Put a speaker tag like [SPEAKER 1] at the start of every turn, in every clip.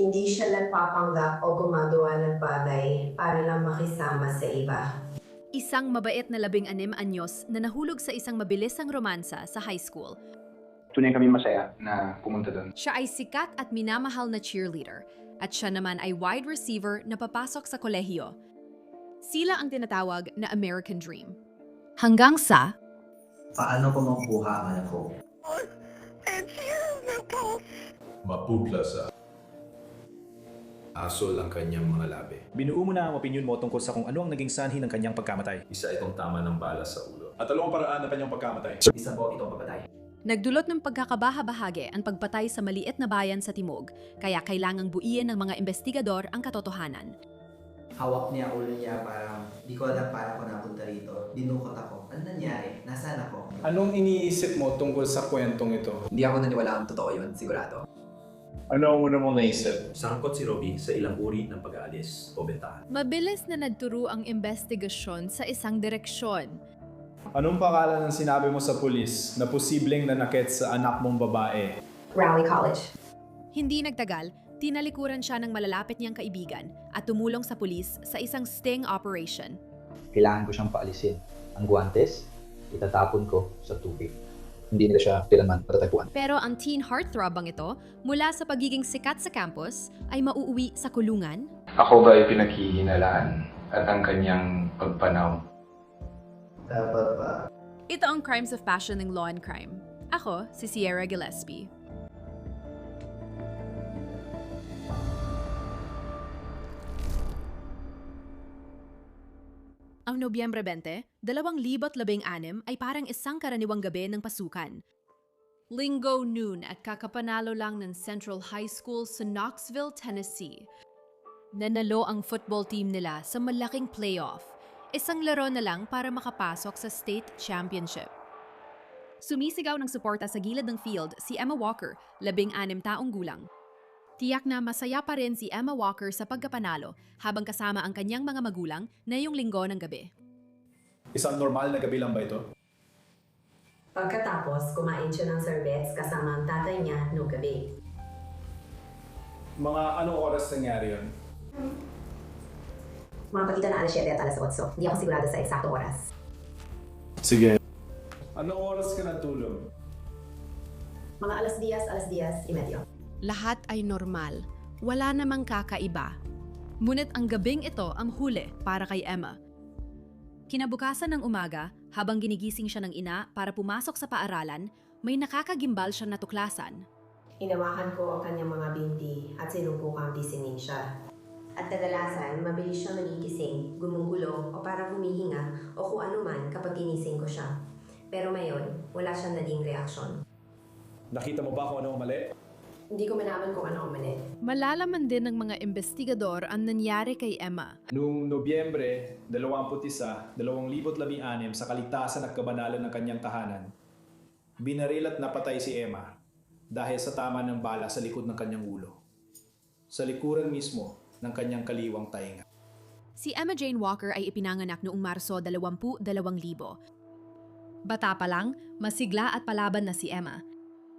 [SPEAKER 1] Hindi siya nagpapanggap o gumagawa ng bagay para lang makisama sa iba.
[SPEAKER 2] Isang mabait na 16 anyos na nahulog sa isang mabilisang romansa sa high school.
[SPEAKER 3] Tunay kami masaya na pumunta doon.
[SPEAKER 2] Siya ay sikat at minamahal na cheerleader at siya naman ay wide receiver na papasok sa kolehiyo. Sila ang tinatawag na American Dream. Hanggang sa
[SPEAKER 4] Paano ko makukuha ang anak ko?
[SPEAKER 5] Mapupla sa asol ang kanyang mga labi.
[SPEAKER 6] Binuo mo na ang opinyon mo tungkol sa kung ano ang naging sanhi ng kanyang pagkamatay.
[SPEAKER 5] Isa itong tama ng bala sa ulo. At dalawang paraan ng kanyang pagkamatay.
[SPEAKER 4] Isa po itong papatay.
[SPEAKER 2] nagdulot ng pagkakabaha-bahagi ang pagpatay sa maliit na bayan sa Timog, kaya kailangang buiin ng mga investigador ang katotohanan.
[SPEAKER 4] Hawak niya ulo niya, parang di ko alam paano ko napunta rito. Dinukot ako. Ano nangyari? Nasaan ako?
[SPEAKER 7] Anong iniisip mo tungkol sa kwentong ito?
[SPEAKER 8] Hindi ako naniwala ang totoo yun, sigurado.
[SPEAKER 7] Ano ang una mong naisip?
[SPEAKER 9] Sangkot si Robbie sa ilang uri ng pag-aalis o bentahan.
[SPEAKER 2] Mabilis na nagturo ang investigasyon sa isang direksyon.
[SPEAKER 7] Anong pangalan ng sinabi mo sa pulis na posibleng nanakit sa anak mong babae?
[SPEAKER 1] Raleigh College.
[SPEAKER 2] Hindi nagtagal, tinalikuran siya ng malalapit niyang kaibigan at tumulong sa pulis sa isang sting operation.
[SPEAKER 10] Kailangan ko siyang paalisin. Ang guwantes, itatapon ko sa tubig. Hindi nila siya kailanman patatagpuan.
[SPEAKER 2] Pero ang teen heartthrobbang ito, mula sa pagiging sikat sa campus, ay mauuwi sa kulungan.
[SPEAKER 3] Ako ba ay pinaghihinalaan at ang kanyang pagpanaw?
[SPEAKER 4] Dapat ba?
[SPEAKER 2] Ito ang Crimes of Passion ng Law and Crime. Ako, si Sierra Gillespie. Ang Nobyembre 20, 2016 ay parang isang karaniwang gabi ng pasukan. Linggo noon at kakapanalo lang ng Central High School sa Knoxville, Tennessee. Nanalo ang football team nila sa malaking playoff. Isang laro na lang para makapasok sa state championship. Sumisigaw ng suporta sa gilid ng field si Emma Walker, 16 taong gulang. Tiyak na masaya pa rin si Emma Walker sa pagkapanalo habang kasama ang kanyang mga magulang na yung linggo ng gabi.
[SPEAKER 7] Isang normal na gabi lang ba ito?
[SPEAKER 1] Pagkatapos, kumain siya ng sorbets kasama ang tatay niya noong gabi.
[SPEAKER 7] Mga anong oras nangyari yun?
[SPEAKER 1] Mga pagitan na alas 7 at alas 8. Hindi ako sigurado sa eksaktong oras.
[SPEAKER 7] Sige. Anong oras ka natulog?
[SPEAKER 1] Mga alas 10:30.
[SPEAKER 2] Lahat ay normal. Wala namang kakaiba. Ngunit ang gabing ito ang huli para kay Emma. Kinabukasan ng umaga, habang ginigising siya ng ina para pumasok sa paaralan, may nakakagimbal siyang natuklasan.
[SPEAKER 1] Hinawakan ko ang kanyang mga binti at sinubukang gisingin siya. At kadalasan, mabilis siya magigising, gumugulo o parang humihinga o kung ano man kapag ginising ko siya. Pero ngayon, wala siyang naging reaksyon.
[SPEAKER 7] Nakita mo ba kung ano ang mali?
[SPEAKER 1] Hindi ko malaman kung ano ang mali.
[SPEAKER 2] Malalaman din ng mga investigador ang nangyari kay Emma.
[SPEAKER 7] Noong Nobyembre 21, 2016 sa kaligtasan at kabanalan ng kanyang tahanan, binaril at napatay si Emma dahil sa tama ng bala sa likod ng kanyang ulo. Sa likuran mismo ng kanyang kaliwang tainga.
[SPEAKER 2] Si Emma Jane Walker ay ipinanganak noong Marso 20,000. Bata pa lang, masigla at palaban na si Emma.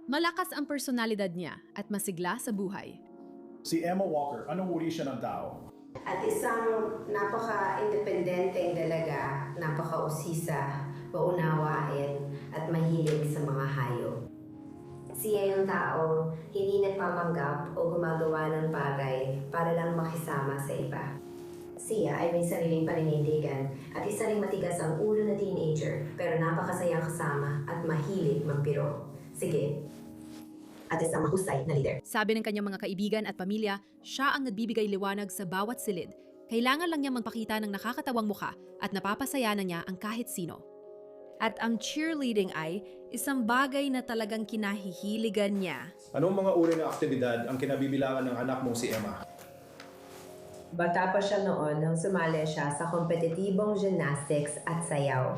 [SPEAKER 2] Malakas ang personalidad niya at masigla sa buhay.
[SPEAKER 7] Si Emma Walker, anong uri siya ng tao?
[SPEAKER 1] At isang napaka-independenteng dalaga, napaka-usisa, paunawain at mahilig sa mga hayop. Siya yung tao, hindi nagpapanggap o gumagawa ng bagay para lang makisama sa iba. Siya ay may sariling paninindigan at isa ring matigas ang ulo na teenager pero napakasayang kasama at mahilig magbiro. Sige. At isang mahusay na leader.
[SPEAKER 2] Sabi ng kanyang mga kaibigan at pamilya, siya ang nagbibigay liwanag sa bawat silid. Kailangan lang niyang magpakita ng nakakatawang mukha at napapasaya na niya ang kahit sino. At ang cheerleading ay isang bagay na talagang kinahihiligan niya.
[SPEAKER 7] Anong mga uri ng aktibidad ang kinabibilangan ng anak mong si Emma?
[SPEAKER 1] Bata pa siya noon nang sumali siya sa kompetitibong gymnastics at sayaw.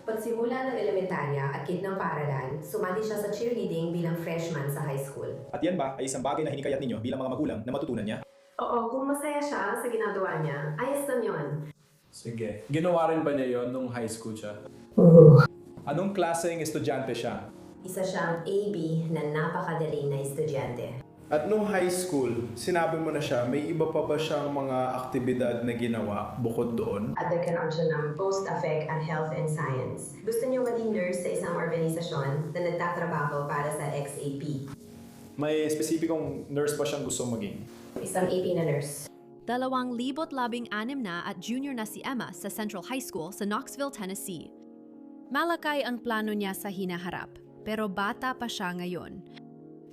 [SPEAKER 1] Pagsimula ng elementarya at gitnang paaralan, sumali siya sa cheerleading bilang freshman sa high school.
[SPEAKER 6] At yan ba ay isang bagay na hinikayat ninyo bilang mga magulang na matutunan niya?
[SPEAKER 1] Oo, kung masaya siya sa ginagawa niya, ayos lang yun.
[SPEAKER 7] Sige. Ginawa rin ba niya yon nung high school siya? Anong klaseng estudyante siya?
[SPEAKER 1] Isa siyang AB na napakadali na estudyante.
[SPEAKER 5] At nung high school, sinabi mo na siya, may iba pa ba siyang mga aktibidad na ginawa bukod doon?
[SPEAKER 1] At nagkaroon siya ng post-affect and health and science. Gusto niyo maging nurse sa isang organisasyon na nagtatrabaho para sa XAP.
[SPEAKER 7] May espesipikong nurse pa siyang gusto maging.
[SPEAKER 1] Isang AP na nurse.
[SPEAKER 2] 2016 na at junior na si Emma sa Central High School sa Knoxville, Tennessee. Malakay ang plano niya sa hinaharap, pero bata pa siya ngayon.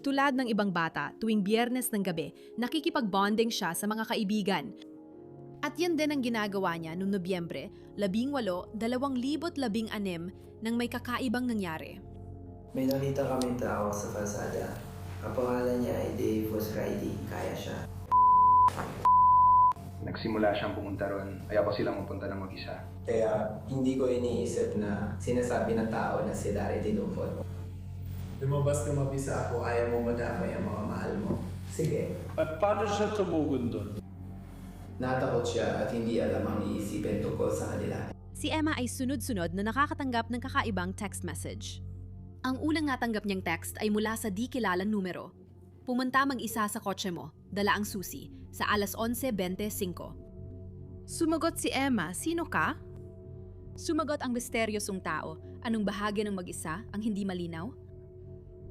[SPEAKER 2] Tulad ng ibang bata, tuwing Biyernes ng gabi, nakikipag-bonding siya sa mga kaibigan. At yan din ang ginagawa niya noong Nobyembre, 18, 2016 nang may kakaibang nangyari.
[SPEAKER 4] May nakita kaming tao sa kalsada. Ang pangalan niya ay Dave Riley. Kaya siya.
[SPEAKER 3] Nagsimula siyang pumunta ron, kaya pa silang mapunta ng mag-isa.
[SPEAKER 4] Kaya hindi ko iniisip na sinasabi ng tao na si Dari dinupot. Lumabas ka mabisa ako, ayaw mo madamay ang mga mahal mo. Sige.
[SPEAKER 5] At paano siya tumugon doon?
[SPEAKER 4] Natakot siya at hindi alam ang iisipin tungkol sa kanila.
[SPEAKER 2] Si Emma ay sunod-sunod na nakakatanggap ng kakaibang text message. Ang unang natanggap niyang text ay mula sa di kilalang numero. Pumunta mag-isa sa kotse mo, dala ang susi, sa alas 11:25. Sumagot si Emma, sino ka? Sumagot ang misteryosong tao, anong bahagi ng mag-isa ang hindi malinaw?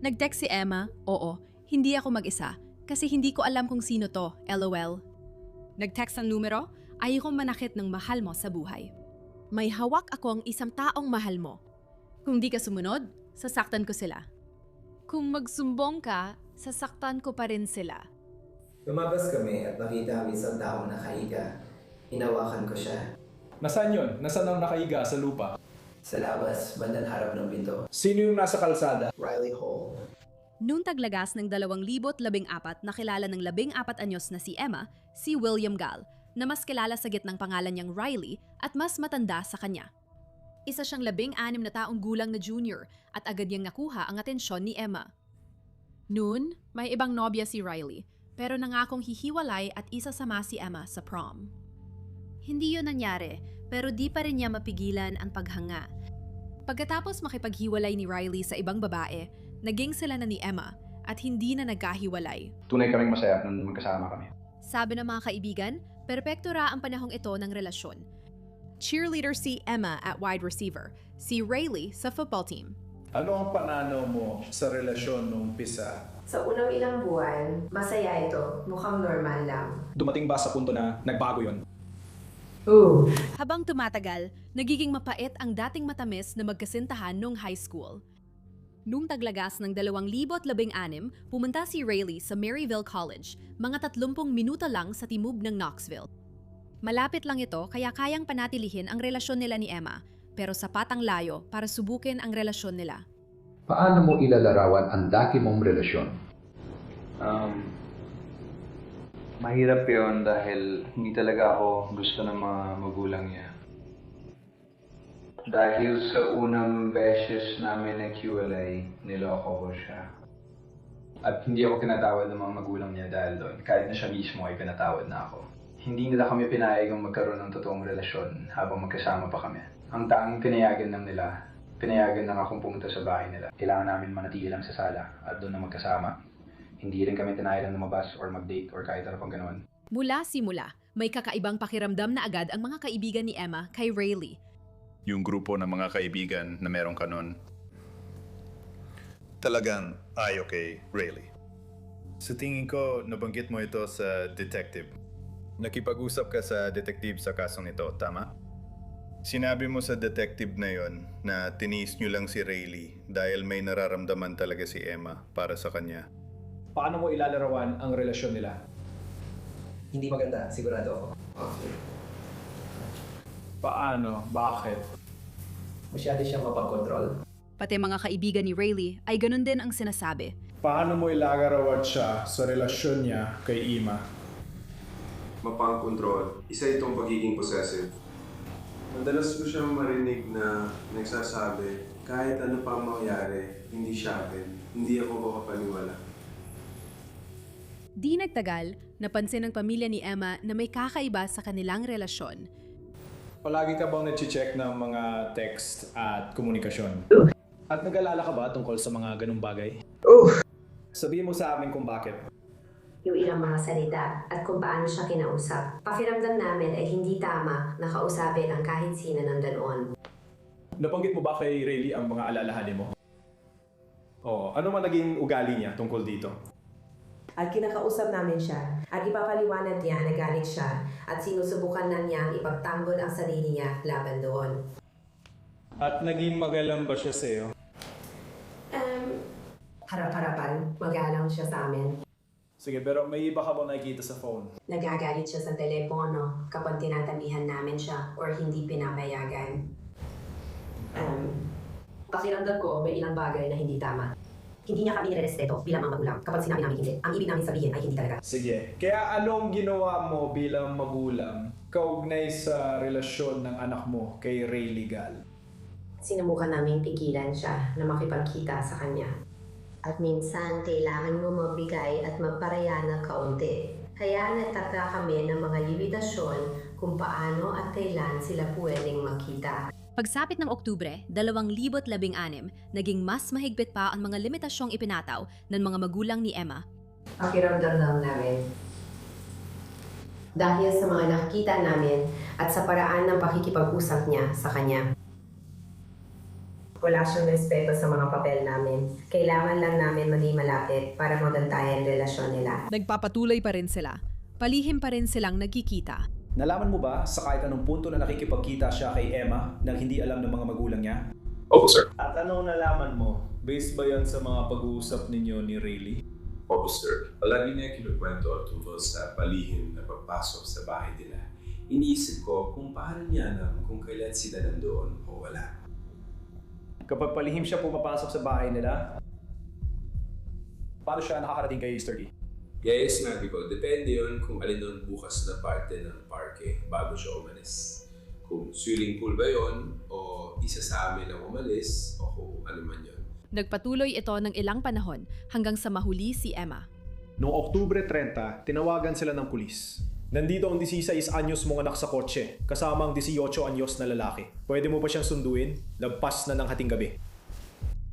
[SPEAKER 2] Nag-text si Emma, oo, hindi ako mag-isa, kasi hindi ko alam kung sino to, LOL. Nag-text ang numero, ayokong manakit ng mahal mo sa buhay. May hawak akong isang taong mahal mo. Kung di ka sumunod, sasaktan ko sila. Kung magsumbong ka, sasaktan ko pa rin sila.
[SPEAKER 4] Lumabas kami at nakita kami isang tao nakahiga. Hinawakan ko siya.
[SPEAKER 7] Nasaan yun? Nasaan ang nakahiga sa lupa?
[SPEAKER 4] Sa labas, bandang harap ng pinto.
[SPEAKER 7] Sino yung nasa kalsada?
[SPEAKER 4] Riley Hall.
[SPEAKER 2] Noong taglagas ng 2014, nakilala ng 14 anyos na si Emma, si William Gall, na mas kilala sa gitnang pangalan niyang Riley at mas matanda sa kanya. Isa siyang 16 na taong gulang na junior at agad niyang nakuha ang atensyon ni Emma. Noon, may ibang nobya si Riley, pero nangakong hihiwalay at isasama si Emma sa prom. Hindi yun nangyari, pero di pa rin niya mapigilan ang paghanga. Pagkatapos makipaghiwalay ni Riley sa ibang babae, naging sila na ni Emma at hindi na nagkahiwalay.
[SPEAKER 3] Tunay kaming masaya nung magkasama kami.
[SPEAKER 2] Sabi ng mga kaibigan, perpekto ra ang panahong ito ng relasyon. Cheerleader si Emma at wide receiver, si Riley sa football team.
[SPEAKER 5] Ano ang pananaw mo sa relasyon nung umpisa?
[SPEAKER 1] Sa unang ilang buwan, masaya ito. Mukhang normal lang.
[SPEAKER 7] Dumating ba sa punto na nagbago yun?
[SPEAKER 2] Habang tumatagal, nagiging mapait ang dating matamis na magkasintahan noong high school. Noong taglagas ng 2016, pumunta si Riley sa Maryville College, mga 30 minuto lang sa timog ng Knoxville. Malapit lang ito kaya kayang panatilihin ang relasyon nila ni Emma, pero sapat ang layo para subukin ang relasyon nila.
[SPEAKER 10] Paano mo ilalarawan ang dati mong relasyon?
[SPEAKER 3] Mahirap yun dahil hindi talaga ako gusto ng mga magulang niya. Dahil sa unang beses namin naghiwalay, niloko ko siya. At hindi ako pinatawad ng mga magulang niya dahil doon, kahit na siya mismo ay pinatawad na ako. Hindi nila kami pinayagang magkaroon ng totoong relasyon habang magkasama pa kami. Ang tanging pinayagan lang nila, pinayagan lang akong pumunta sa bahay nila. Kailangan namin manatili lang sa sala at doon na magkasama. Hindi rin kami tinayang lumabas or mag-date or kahit ano pang ganoon.
[SPEAKER 2] Mula simula, may kakaibang pakiramdam na agad ang mga kaibigan ni Emma kay Riley.
[SPEAKER 5] Yung grupo ng mga kaibigan na meron ka nun, talagang ayaw kay Riley. Sa tingin ko, nabanggit mo ito sa detective. Nakipag-usap ka sa detective sa kasong ito, tama? Sinabi mo sa detective na yon na tiniis nyo lang si Riley dahil may nararamdaman talaga si Emma para sa kanya.
[SPEAKER 7] Paano mo ilalarawan ang relasyon nila?
[SPEAKER 4] Hindi maganda, sigurado ako.
[SPEAKER 5] Paano? Bakit?
[SPEAKER 4] Masyado siyang mapag-control.
[SPEAKER 2] Pati mga kaibigan ni Riley ay ganun din ang sinasabi.
[SPEAKER 5] Paano mo ilalarawan siya sa relasyon niya kay Emma?
[SPEAKER 11] Mapang-control. Isa itong pagiging possessive. Madalas ko siyang marinig na nagsasabi, kahit ano pa mangyari, hindi siya akin. Hindi ako makapaniwala.
[SPEAKER 2] Di nagtagal, napansin ng pamilya ni Emma na may kakaiba sa kanilang relasyon.
[SPEAKER 7] Palagi ka bang nag-check ng mga text at komunikasyon? At nag-alala ka ba tungkol sa mga ganung bagay? Sabihin mo sa amin kung bakit.
[SPEAKER 1] yung ilang mga salita at kung paano siya kinausap. Pakiramdam namin ay hindi tama na kausapin ang kahit sino nandoon.
[SPEAKER 7] Nabanggit mo ba kay Rayleigh ang mga alalahanin mo? Oo, ano man naging ugali niya tungkol dito?
[SPEAKER 1] At kinakausap namin siya at ipapaliwanag niya na galit siya at sinusubukan na niyang ipagtanggol ang sarili niya laban doon.
[SPEAKER 7] At naging magalang ba siya sa'yo?
[SPEAKER 1] Harap-harapan, magalang siya sa amin.
[SPEAKER 7] Sige, pero may iba ka ba nakikita sa phone?
[SPEAKER 1] Nagagalit siya sa telepono kapag tinatabihan namin siya or hindi pinapayagan. Pakiramdam ko may ilang bagay na hindi tama. Hindi niya kami nirerespeto bilang mga magulang kapag sinabi namin hindi. Ang ibig namin sabihin ay hindi talaga.
[SPEAKER 7] Sige, kaya anong ginawa mo bilang magulang kaugnay sa relasyon ng anak mo kay Rayleigh Gal?
[SPEAKER 1] Sinubukan namin pigilan siya na makipagkita sa kanya. At minsan, kailangan mo magbigay at magparaya ng kaunti. Kaya nagtaka kami ng mga limitasyon kung paano at kailan sila pwedeng makita.
[SPEAKER 2] Pagsapit ng Oktubre, 2016, naging mas mahigpit pa ang mga limitasyong ipinataw ng mga magulang ni Emma.
[SPEAKER 1] Pakiramdam lang namin. Dahil sa mga nakikita namin at sa paraan ng pakikipag-usap niya sa kanya. Wala siyang respeto sa mga papel namin. Kailangan lang namin maging malapit para magantayan ang relasyon nila.
[SPEAKER 2] Nagpapatuloy pa rin sila. Palihim pa rin silang nagkikita.
[SPEAKER 6] Nalaman mo ba sa kahit anong punto na nakikipagkita siya kay Emma nang hindi alam ng mga magulang niya?
[SPEAKER 9] Opo, sir.
[SPEAKER 7] At anong nalaman mo? Based ba yan sa mga pag-uusap ninyo ni Rayleigh?
[SPEAKER 11] Opo, sir. Palagi niya kinukwento tungkol sa palihim na pagpasok sa bahay nila. Iniisip ko kung paano niya alam kung kailan sila nandoon o wala.
[SPEAKER 6] Kapag palihim siya pumapasok sa bahay nila, paano siya nakakarating kay Sturdy?
[SPEAKER 11] Gaya sinabi ko, depende yun kung alin doon bukas na parte ng parke bago siya umalis. Kung swimming pool ba yun, o isa sa amin ang umalis, o kung ano man yun.
[SPEAKER 2] Nagpatuloy ito ng ilang panahon hanggang sa mahuli si Emma.
[SPEAKER 6] Noong Oktubre 30, tinawagan sila ng pulis. Nandito ang 16 anyos mong anak sa kotse, kasama ang 18 anyos na lalaki. Pwede mo ba siyang sunduin? Lagpas na ng hating gabi.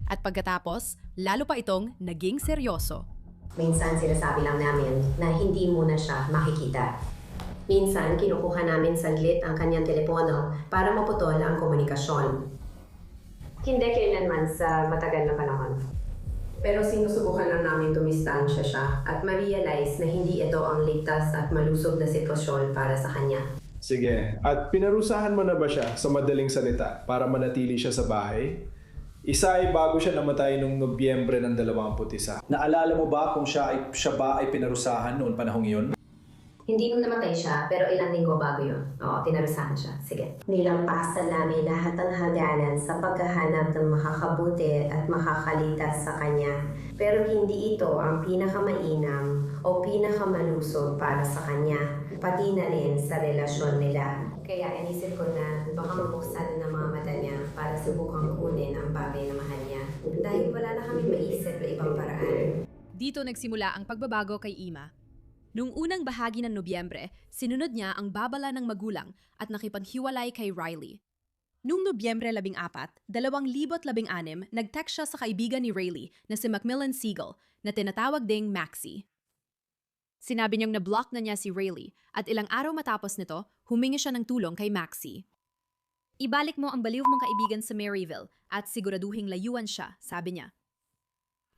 [SPEAKER 2] At pagkatapos, lalo pa itong naging seryoso.
[SPEAKER 1] Minsan sinasabi lang namin na hindi muna siya makikita. Minsan kinukuha namin saglit ang kanyang telepono para maputol ang komunikasyon. Hindi kailanman sa matagal na panahon. Pero sinusubukan lang namin dumistansya siya at ma-realize na hindi ito ang ligtas at malusog na sitwasyon para sa kanya.
[SPEAKER 7] Sige, at pinarusahan mo na ba siya sa madaling salita para manatili siya sa bahay? Isa ay bago siya namatay noong Nobyembre ng 21.
[SPEAKER 6] Naalala mo ba kung siya ba ay pinarusahan noon panahong iyon?
[SPEAKER 1] Hindi nung namatay siya, pero ilang linggo bago yun. Oo, pinarusahan siya. Sige. Nilampasan namin lahat ng hangganan sa paghahanap ng makakabuti at makakalitas sa kanya. Pero hindi ito ang pinakamainam o pinakamalusog para sa kanya, pati na rin sa relasyon nila. Kaya inisip ko na baka mabuksan ng mga mata niya para subukang kunin ang bagay na mahal niya. Dahil wala na kami maisip na ibang paraan.
[SPEAKER 2] Dito nagsimula ang pagbabago kay Emma. Noong unang bahagi ng Nobyembre, sinunod niya ang babala ng magulang at nakipaghiwalay kay Riley. Noong Nobyembre 14, 2016, nag-text siya sa kaibigan ni Rayleigh na si Macmillan Siegel na tinatawag ding Maxie. Sinabi niyang na-block na niya si Rayleigh at ilang araw matapos nito, humingi siya ng tulong kay Maxie. Ibalik mo ang baliw mong kaibigan sa Maryville at siguraduhing layuan siya, sabi niya.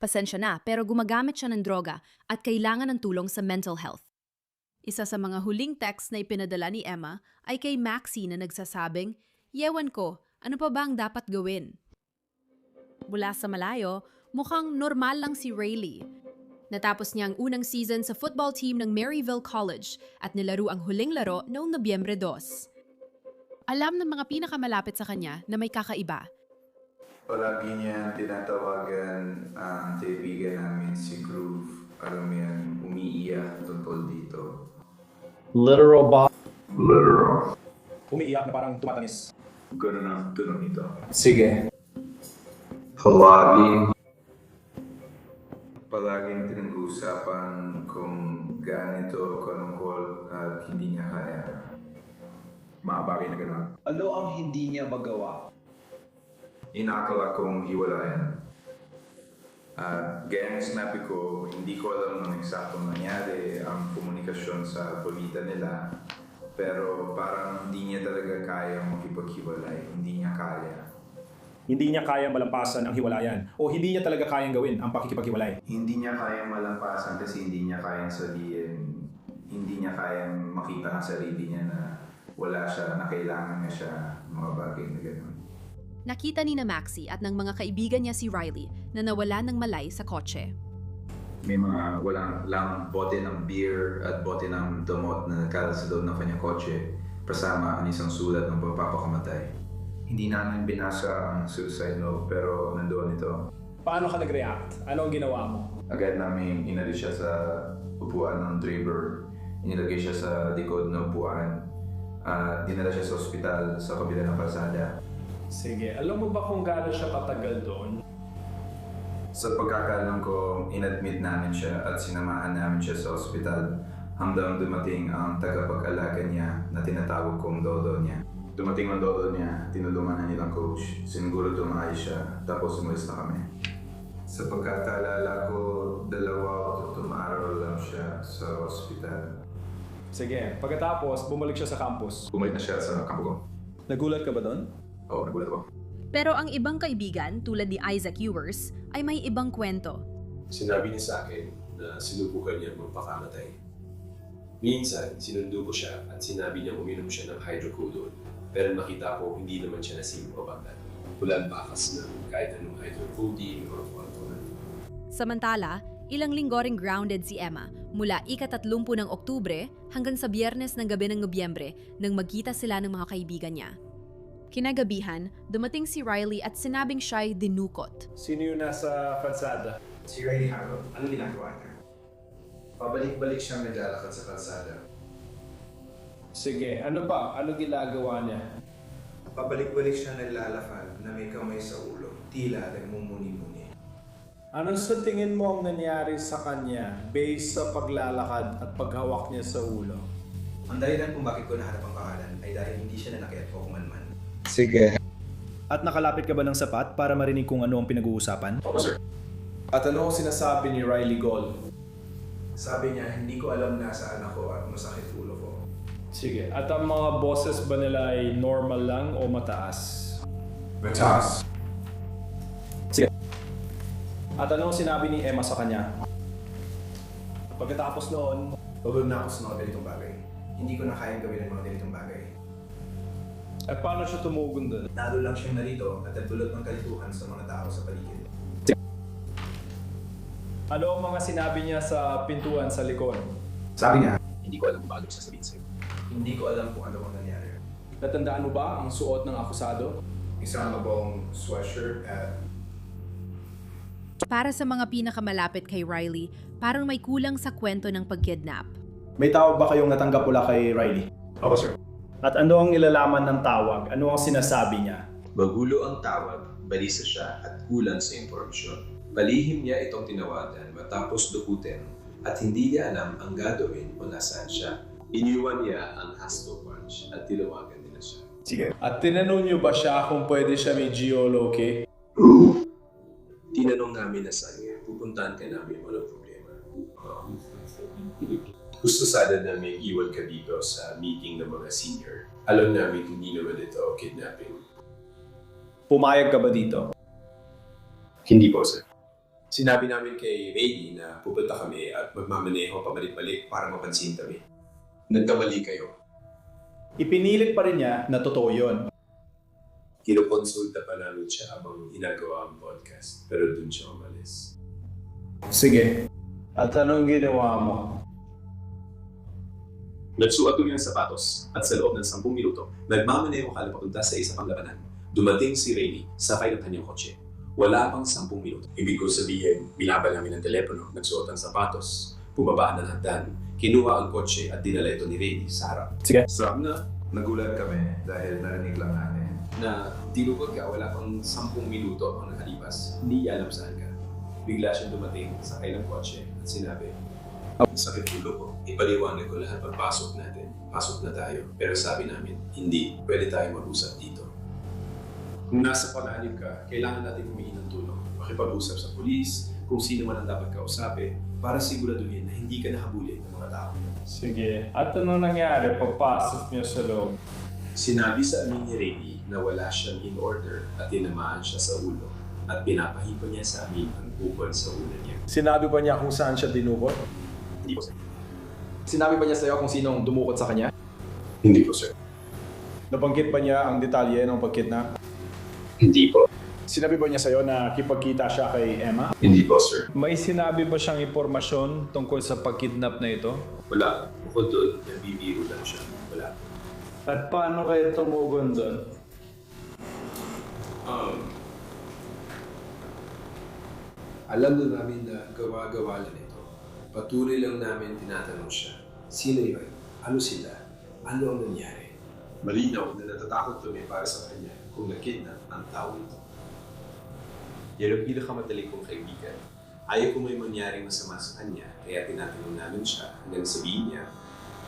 [SPEAKER 2] Pasensya na, pero gumagamit siya ng droga at kailangan ng tulong sa mental health. Isa sa mga huling text na ipinadala ni Emma ay kay Maxie na nagsasabing, "Yewan ko, ano pa ba ang dapat gawin?" Mula sa malayo, mukhang normal lang si Rayleigh. Natapos niya ang unang season sa football team ng Maryville College at nilaro ang huling laro noong Nobyembre 2. Alam ng mga pinakamalapit sa kanya na may kakaiba.
[SPEAKER 11] Palagi niya tinatawagan ang kaibigan namin si Groove. Alam mo yan, umiiyak tungkol dito.
[SPEAKER 6] Literal ba?
[SPEAKER 11] Literal.
[SPEAKER 6] Umiiyak na parang tumatamis.
[SPEAKER 11] Ganun ang tunog nito.
[SPEAKER 7] Sige.
[SPEAKER 11] Palaging pinag-uusapan kung ganito kanungkol at hindi niya kaya. Mga bagay na gano'n.
[SPEAKER 6] Ano ang hindi niya magawa?
[SPEAKER 11] Inakala kong hiwalayan.
[SPEAKER 3] Gaya ng sinabi ko, hindi ko alam ng eksaktong nangyari ang komunikasyon sa pagitan nila. Pero parang hindi niya talaga kaya makipaghiwalay. Hindi niya kaya.
[SPEAKER 6] Hindi niya kaya malampasan ang hiwalayan o hindi niya talaga kayang gawin ang pakikipaghiwalay.
[SPEAKER 3] Hindi niya kayang malampasan kasi hindi niya kayang sabihin, hindi niya kayang makita ng sarili niya na wala siya, na kailangan niya siya, mga bagay na gano'n.
[SPEAKER 2] Nakita ni na Maxie at ng mga kaibigan niya si Riley na nawala ng malay sa kotse.
[SPEAKER 3] May mga walang lang bote ng beer at bote ng damot na nagkalat sa loob ng kanyang kotse, kasama ang isang sulat ng pagpapakamatay. Hindi namin binasa ang suicide note pero nandoon ito.
[SPEAKER 6] Paano ka nag-react? Ano ang ginawa mo?
[SPEAKER 3] Agad namin inalis siya sa upuan ng driver, inilagay siya sa likod ng upuan, at dinala siya sa ospital sa kabila ng kalsada.
[SPEAKER 7] Sige, alam mo ba kung gaano siya katagal doon?
[SPEAKER 3] Sa pagkakaalam ko, inadmit namin siya at sinamahan namin siya sa ospital hanggang dumating ang tagapag-alaga niya na tinatawag kong lolo niya. Dumating ang lolo niya, tinulungan na nilang coach, siniguro tumahay siya, tapos umalis na kami. Sa pagkakaalala ko, 2 o 3 araw lang siya sa ospital.
[SPEAKER 6] Sige, pagkatapos bumalik siya sa campus.
[SPEAKER 3] Bumalik na siya sa kampo ko.
[SPEAKER 6] Nagulat ka ba doon?
[SPEAKER 3] Oo, nagulat ako.
[SPEAKER 2] Pero ang ibang kaibigan tulad ni Isaac Ewers ay may ibang kwento.
[SPEAKER 12] Sinabi niya sa akin na sinubukan niya magpakamatay. Minsan, sinundo ko siya at sinabi niya uminom siya ng hydrocodone. Pero nakita ko hindi naman siya nasing mabagdan. Walang bakas ng kahit anong hydrocodone o orthonan.
[SPEAKER 2] Samantala, ilang linggo ring grounded si Emma mula ika-30 ng Oktubre hanggang sa Biyernes ng gabi ng Nobyembre nang magkita sila ng mga kaibigan niya. Kinagabihan, dumating si Riley at sinabing siya'y dinukot.
[SPEAKER 7] Sino yung nasa kalsada?
[SPEAKER 4] Si Riley Harrow, ano ginagawa niya?
[SPEAKER 3] Pabalik-balik siyang naglalakad sa kalsada.
[SPEAKER 7] Sige, ano pa? Ano ginagawa niya?
[SPEAKER 3] Pabalik-balik siyang naglalakad na may kamay sa ulo, tila nagmumuni-muni.
[SPEAKER 7] Ano sa tingin mo ang nangyari sa kanya based sa paglalakad at paghawak niya sa ulo?
[SPEAKER 4] Ang dahilan kung bakit ko nahanap ang pangalan ay dahil hindi siya nanakit o kumanman.
[SPEAKER 3] Sige.
[SPEAKER 6] At nakalapit ka ba ng sapat para marinig kung ano ang pinag-uusapan?
[SPEAKER 12] Opo, sir.
[SPEAKER 7] At ano ang sinasabi ni Riley Gol?
[SPEAKER 4] Sabi niya, hindi ko alam nasaan ako at masakit ulo ko.
[SPEAKER 7] Sige, at ang mga boses ba nila ay normal lang o mataas?
[SPEAKER 3] Mataas.
[SPEAKER 6] Sige. At ano ang sinabi ni Emma sa kanya? Pagkatapos noon,
[SPEAKER 4] Pagod na ako sa mga ganitong bagay. Hindi ko na kayang gawin ang mga ganitong bagay.
[SPEAKER 7] at paano siya tumugon doon?
[SPEAKER 4] Lalo lang siyang narito at nagdulot ng kalituhan sa mga tao sa paligid.
[SPEAKER 7] Ano ang mga sinabi niya sa pintuan sa likod?
[SPEAKER 3] Sabi niya,
[SPEAKER 12] Hindi ko alam kung bago sasabihin sa'yo.
[SPEAKER 4] Hindi ko alam kung ano ang nangyari.
[SPEAKER 7] Natandaan mo ba ang suot ng akusado?
[SPEAKER 3] isang mabong sweatshirt at
[SPEAKER 2] Para sa mga pinakamalapit kay Riley, parang may kulang sa kwento ng pagkidnap.
[SPEAKER 6] may tawag ba kayong natanggap mula kay Riley?
[SPEAKER 12] Opo, sir.
[SPEAKER 6] At ano ang ilalaman ng tawag? Ano ang sinasabi niya?
[SPEAKER 12] Magulo ang tawag, balisa siya at kulang sa impormasyon. Palihim niya itong tinawagan matapos dukutin at hindi niya alam ang gagawin o nasaan siya. Iniwan niya ang Haskell punch at tinawagan nila siya.
[SPEAKER 6] Sige.
[SPEAKER 7] At tinanong niyo ba siya kung pwede siya may geoloke?
[SPEAKER 12] Tinanong namin na saan niya, pupuntahan ka namin, walang problema. Gusto sana namin iwan ka dito sa meeting ng mga senior. Alam namin hindi naman ito kidnapping.
[SPEAKER 6] Pumayag ka ba dito?
[SPEAKER 12] Hindi po, sir. Sinabi namin kay Rady na pupunta kami at magmamaneho pabalik-balik para mapansin kami. Nagkamali kayo.
[SPEAKER 6] Ipinilit pa rin niya na totoo yun.
[SPEAKER 12] Kinukonsulta pa namin siya habang ginagawa ang podcast. Pero dun siya umalis.
[SPEAKER 7] Sige. At anong ginawa mo?
[SPEAKER 12] Nagsuot ko ng sapatos at sa loob ng 10 minuto, nagmamaneho ka papunta sa isa pang labanan. Dumating si Rady, sakay ng kanyang kotse. Wala pang 10 minuto. Ibig ko sabihin, bilaban namin ng telepono, nagsuot ng sapatos, bumaba ng hagdan, kinuha ang kotse at dinala ito ni Rady sa harap.
[SPEAKER 6] Sige.
[SPEAKER 12] Sarap na
[SPEAKER 3] nagulat kami dahil narinig lang namin.
[SPEAKER 12] na tinukod ka, wala pang 10 minuto ang nakalipas, hindi niya alam saan ka. Bigla siyang dumating, sakay ng kotse at sinabi, sakit ulo ko, ipaliwanag ko lahat pagpasok natin. Pasok na tayo. Pero sabi namin, hindi, pwede tayo mag-usap dito. Kung nasa panganib ka, kailangan natin humingi ng tulong. Makipag-usap sa pulis,
[SPEAKER 7] kung sino man ang dapat kausapin para siguraduhin na hindi ka nahabulin ng mga tao.
[SPEAKER 13] Sige, at ano nangyari pagpasok niyo sa loob?
[SPEAKER 12] Sinabi sa amin ni Rainy na wala siyang in order at tinamaan siya sa ulo at pinapahipo niya sa amin ang bukol sa ulo niya.
[SPEAKER 6] Sinabi ba niya kung saan siya dinukot?
[SPEAKER 12] Hindi po, sir.
[SPEAKER 6] Sinabi ba niya sa'yo kung sinong dumukot sa kanya?
[SPEAKER 12] Hindi po, sir.
[SPEAKER 6] Nabanggit ba niya ang detalye ng pagkidnap?
[SPEAKER 12] Hindi po.
[SPEAKER 6] Sinabi ba niya sa'yo na kipagkita siya kay Emma?
[SPEAKER 12] Hindi po, sir.
[SPEAKER 13] May sinabi ba siyang impormasyon tungkol sa pagkidnap na ito?
[SPEAKER 12] Wala. Bukod doon, nagbibiro lang siya. Wala.
[SPEAKER 13] At paano kayo tumugon doon?
[SPEAKER 12] Alam na namin na gawa-gawa lang ito. Patuloy lang namin tinatanong siya. Sino yun? Ano sila? Ano ang nangyari? Malinaw na natatakot kami para sa kanya kung nakidnap ang tao ito. Yan ang pinakamadaling kong kaibigan. Ayaw kung may mangyaring masama sa kanya, kaya tinatanong namin siya hanggang sabihin niya,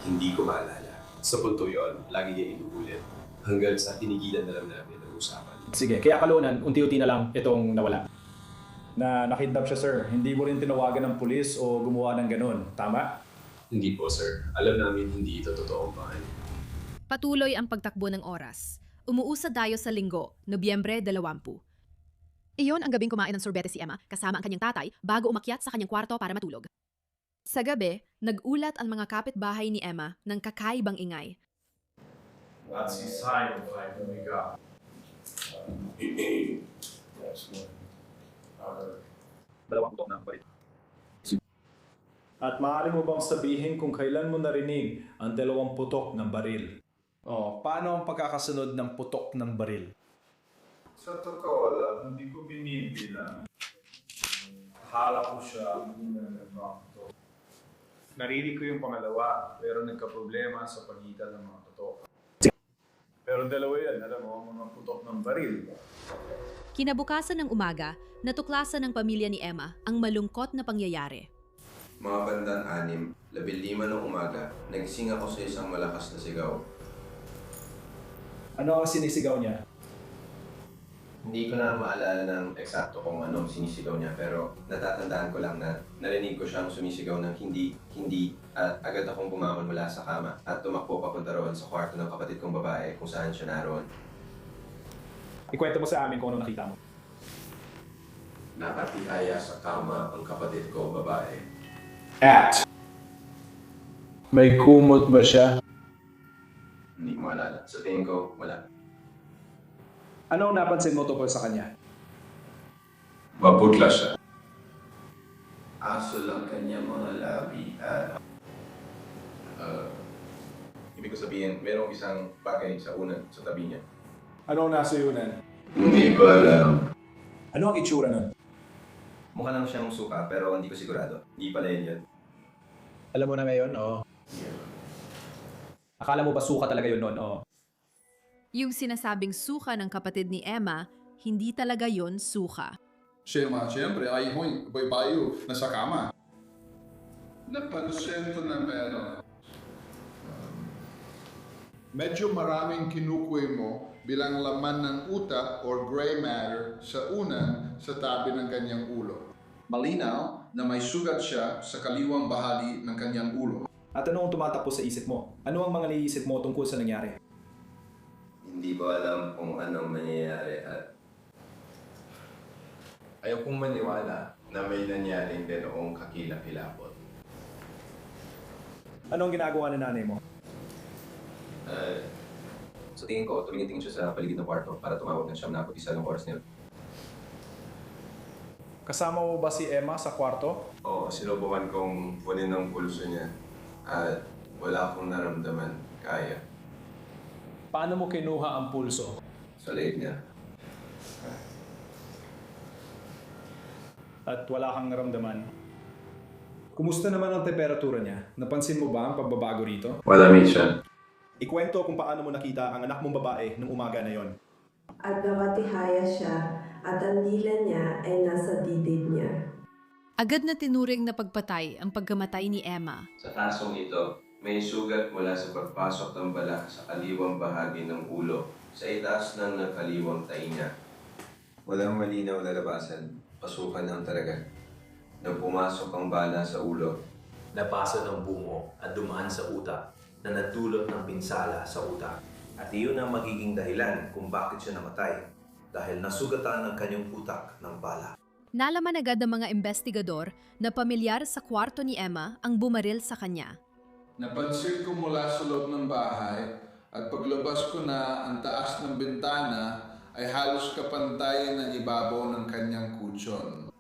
[SPEAKER 12] hindi ko maalala. Sa punto yun, lagi niya inuulit. Hanggang sa tinigilan na lang namin ang usapan.
[SPEAKER 6] Sige, kaya kalunan, unti-unti na lang itong nawala. Na nakidnap siya, sir. Hindi mo rin tinawagan ng pulis o gumawa ng ganun. Tama?
[SPEAKER 12] Hindi po, sir. Alam namin hindi ito totoong pangalan.
[SPEAKER 2] Patuloy ang pagtakbo ng oras. Umuusad tayo sa linggo, Nobyembre 20. Iyon ang gabing kumain ng sorbete si Emma kasama ang kanyang tatay bago umakyat sa kanyang kwarto para matulog. Sa gabi, nag-ulat ang mga kapitbahay ni Emma ng kakaibang ingay.
[SPEAKER 13] That's the sign of life when we got.
[SPEAKER 6] Dalawang putok ng baril. At maaari mo bang sabihin kung kailan mo narinig ang 2 putok ng baril? Paano ang pagkakasunod ng putok ng baril?
[SPEAKER 13] Sa totoo lang, hindi ko binibilang. Akala ko siya muna nagpapito. Narinig ko yung pangalawa, pero nagka-problema sa pagitan ng mga putok.
[SPEAKER 6] Pero dalawa yan, alam mo, mga putok ng baril.
[SPEAKER 2] Kinabukasan ng umaga, natuklasan ng pamilya ni Emma ang malungkot na pangyayari.
[SPEAKER 14] Mga bandang 6, 15 ng umaga, nagising ako sa isang malakas na sigaw.
[SPEAKER 6] Ano ang sinisigaw niya?
[SPEAKER 14] Hindi ko na maalala ng eksakto kung anong sinisigaw niya, pero natatandaan ko lang na narinig ko siyang sumisigaw ng hindi, at agad akong bumangon mula sa kama at tumakbo papunta roon sa kwarto ng kapatid kong babae kung saan siya naroon.
[SPEAKER 6] Ikwento mo sa amin kung ano nakita mo.
[SPEAKER 14] Nakatihaya sa kama ang kapatid kong babae.
[SPEAKER 13] May kumot ba siya?
[SPEAKER 14] Hindi ko maalala. Sa tingin ko, wala.
[SPEAKER 6] Ano ang napansin mo tungkol sa kanya?
[SPEAKER 12] Maputla siya.
[SPEAKER 14] Aso lang kanya mga labi at... ibig ko sabihin, merong isang bagay sa unan, sa tabi niya.
[SPEAKER 6] Ano ang nasa yunan?
[SPEAKER 14] Hindi ko alam.
[SPEAKER 6] Ano ang itsura nun?
[SPEAKER 14] Mukha lang siyang suka, pero hindi ko sigurado. Hindi pala yun.
[SPEAKER 6] Alam mo na ngayon, oo. Akala mo ba suka talaga yun noon, oo?
[SPEAKER 2] Yung sinasabing suka ng kapatid ni Emma, hindi talaga yon suka.
[SPEAKER 15] Siyempre, ay bayo, nasa kama. Napansin ko na meron. Medyo maraming kinukuha mo bilang laman ng utak or gray matter sa unan sa tabi ng kanyang ulo. Malinaw na may sugat siya sa kaliwang bahagi ng kanyang ulo.
[SPEAKER 6] At ano ang tumatakbo sa isip mo? Ano ang mga naiisip mo tungkol sa nangyari?
[SPEAKER 14] Hindi ko alam kung anong mangyayari at ayaw kong maniwala na may nangyaring ganoong kakilap-kilapot.
[SPEAKER 6] Ano ang ginagawa ng nanay mo?
[SPEAKER 14] Sa tingin ko, tumitingin siya sa paligid ng kwarto para tumawag ng 9:41 ng oras niya.
[SPEAKER 6] Kasama mo ba si Emma sa kwarto?
[SPEAKER 14] Oo, sinubukan kong kunin ng pulso niya at wala akong naramdaman kaya.
[SPEAKER 6] Paano mo kinuha ang pulso?
[SPEAKER 14] Sa leeg niya.
[SPEAKER 6] At wala kang naramdaman? Kumusta naman ang temperatura niya? Napansin mo ba ang pagbabago rito?
[SPEAKER 14] Malamig siya.
[SPEAKER 6] Ikwento kung paano mo nakita ang anak mong babae nung umaga na yon.
[SPEAKER 16] At nakatihaya siya at ang dila niya ay nasa dibdib niya.
[SPEAKER 2] Agad na tinuring na pagpatay ang pagkamatay ni Emma.
[SPEAKER 14] Sa kasong ito, may sugat mula sa pagpasok ng balak sa kaliwang bahagi ng ulo sa itaas ng nakaliwang tainga. Walang malinaw na labasan, pasukan ng talaga. na pumasok ang bala sa ulo.
[SPEAKER 9] Napasa ng bungo at dumaan sa utak na nagdulot ng pinsala sa utak.
[SPEAKER 12] At iyon ang magiging dahilan kung bakit siya namatay dahil nasugatan ang kanyang utak ng bala.
[SPEAKER 2] Nalaman agad ng mga investigador na pamilyar sa kwarto ni Emma ang bumaril sa kanya.
[SPEAKER 15] Napansin ko mula sa loob ng bahay at paglabas ko na ang taas ng bintana ay halos kapantay ng ibabaw ng kanyang kutsyon.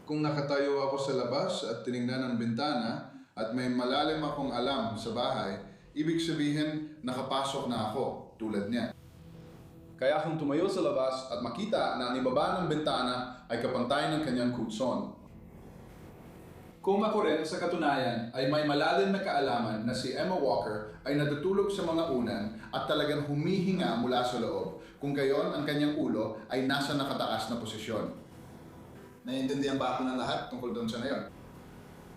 [SPEAKER 15] Kung nakatayo ako sa labas at tinignan ang bintana at may malalim akong alam sa bahay, ibig sabihin nakapasok na ako tulad niya. Kaya kung tumayo sa labas at makita na ang ibaba ng bintana ay kapantay ng kanyang kutson. Kung ako rin sa katunayan ay may malalim na kaalaman na si Emma Walker ay natutulog sa mga unan at talagang humihinga mula sa loob, kung gayon ang kanyang ulo ay nasa nakataas na posisyon. Naiintindihan ba ako ng lahat tungkol doon sa ngayon?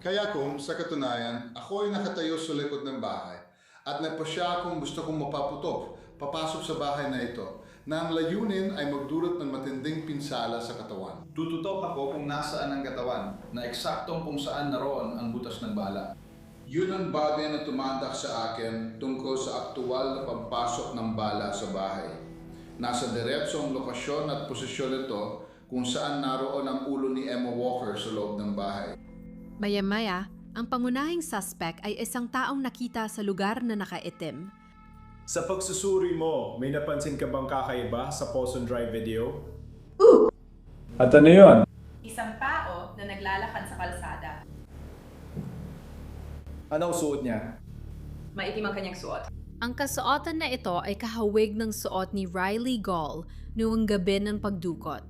[SPEAKER 15] Kaya kung sa katunayan, ako ay nakatayo sa likod ng bahay at napasya kung gusto kong mapaputok, papasok sa bahay na ito, na ang layunin ay magdulot ng matinding pinsala sa katawan. Tututok ako kung nasaan ang katawan, na eksaktong kung saan naroon ang butas ng bala. Yun ang bagay na tumatak sa akin tungkol sa aktual na pagpasok ng bala sa bahay. Nasa diretso ang lokasyon at posisyon nito kung saan naroon ang ulo ni Emma Walker sa loob ng bahay.
[SPEAKER 2] Maya-maya, ang pangunahing suspect ay isang taong nakita sa lugar na nakaitim.
[SPEAKER 7] Sa pagsusuri mo, may napansin ka bang kakaiba sa Poson Drive video?
[SPEAKER 6] At ano yun?
[SPEAKER 2] Isang tao na naglalakad sa kalsada.
[SPEAKER 7] Anong suot niya?
[SPEAKER 2] Maitim ang kanyang suot. Ang kasuotan na ito ay kahawig ng suot ni Riley Gall noong gabi ng pagdukot.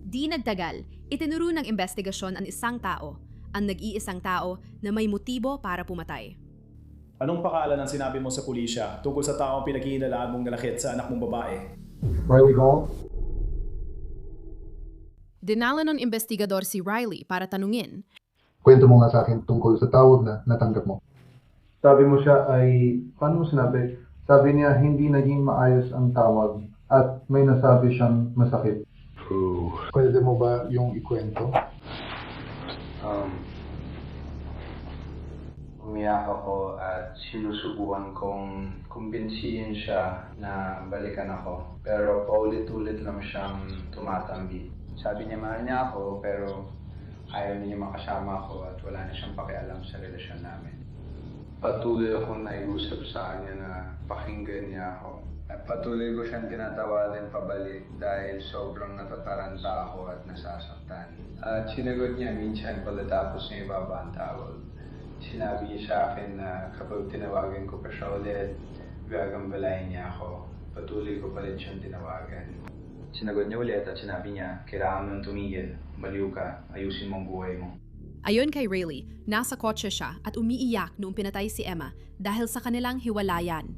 [SPEAKER 2] Di nagtagal, itinuro ng investigasyon ang isang tao, ang nag-iisang tao na may motibo para pumatay.
[SPEAKER 7] Anong pakaalan ang sinabi mo sa pulisya tungkol sa taong pinaghihinalaan mong nalakit sa anak mong babae?
[SPEAKER 17] Riley Gall?
[SPEAKER 2] Dinala ng investigador si Riley para tanungin.
[SPEAKER 17] Kwento mo nga sa akin tungkol sa tawag na natanggap mo. Sabi mo siya ay, paano mo sinabi? Sabi niya hindi naging maayos ang tawag at may nasabi siyang masakit. Pwede mo ba yung ikwento?
[SPEAKER 3] Umiyak ako at sinusubukan kong kumbinsihin siya na balikan ako. Pero paulit-ulit lang siyang tumatambi. Sabi niya mahal niya ako pero ayaw niya makasama ako at wala na siyang pakialam sa relasyon namin. Patuloy akong naiusap sa kanya na pakinggan niya ako. At patuloy ko siyang tinatawagan pabalik dahil sobrang natataranta ako at nasasaktan. At sinagot niya minsan pagkatapos niya ibaba ang tawag. Sinabi niya sa akin na kapag tinawagan ko pa siya ulit, gagambalain niya ako. Patuloy ko pa rin siyang tinawagan. Sinagot niya ulit at sinabi niya, kailangan mong tumigil, baliw ka, ayusin mong buhay mo.
[SPEAKER 2] Ayon kay Riley, nasa kotse siya at umiiyak noong pinatay si Emma dahil sa kanilang hiwalayan.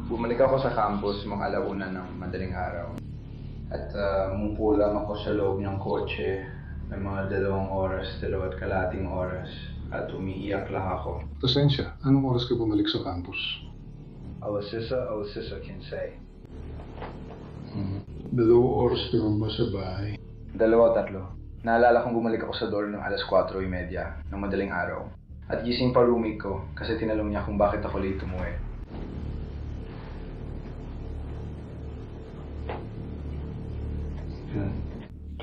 [SPEAKER 3] Bumalik ako sa campus mga alauna ng madaling araw. At umupo lang ako sa loob ng kotse ng mga 2 oras, 2.5 oras. At umiiyak lang ako.
[SPEAKER 17] Pasensya, anong oras ka bumalik sa campus?
[SPEAKER 3] Awasisa Kinsay.
[SPEAKER 17] 2 oras ka ba sa bahay?
[SPEAKER 3] 2 o 3. Naalala kong bumalik ako sa dorm ng alas 4:30 ng madaling araw. At gising pa roommate ko kasi tinanong niya kung bakit ako late umuwi.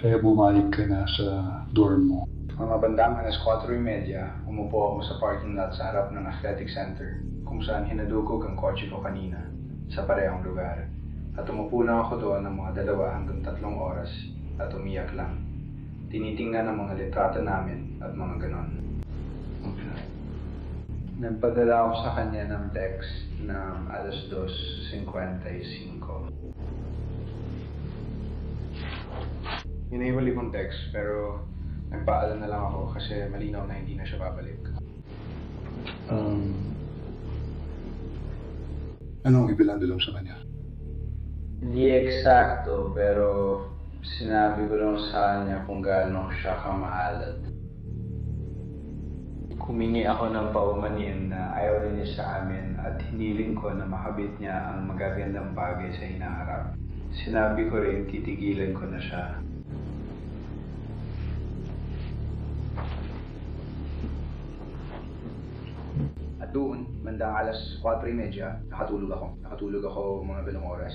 [SPEAKER 17] Kaya bumalik ka na sa dorm mo.
[SPEAKER 3] Mga bandang alas 4:30, umupo ako sa parking lot sa harap ng athletic center kung saan hinadugog ang kotse ko kanina sa parehong lugar. At umupo lang ako doon ng mga 2 hanggang 3 oras at umiyak lang. Tinitingnan ang mga litrato namin at mga ganon. Nagpadala ako sa kanya ng text ng alas 2:55. Hinihuli kong text pero nagpaalam na lang ako kasi malinaw na hindi na siya babalik.
[SPEAKER 17] Anong ibilandulong sa kanya?
[SPEAKER 3] Hindi eksakto pero sinabi ko lang sa kanya kung gaano siya kamaalad. Humingi ako ng paumanhin na ayaw rin niya sa amin at hiniling ko na makabit niya ang magagandang bagay sa hinaharap. Sinabi ko rin titigilan ko na siya. At doon, bandang alas 4:30, nakatulog ako. Nakatulog ako mga ganong oras.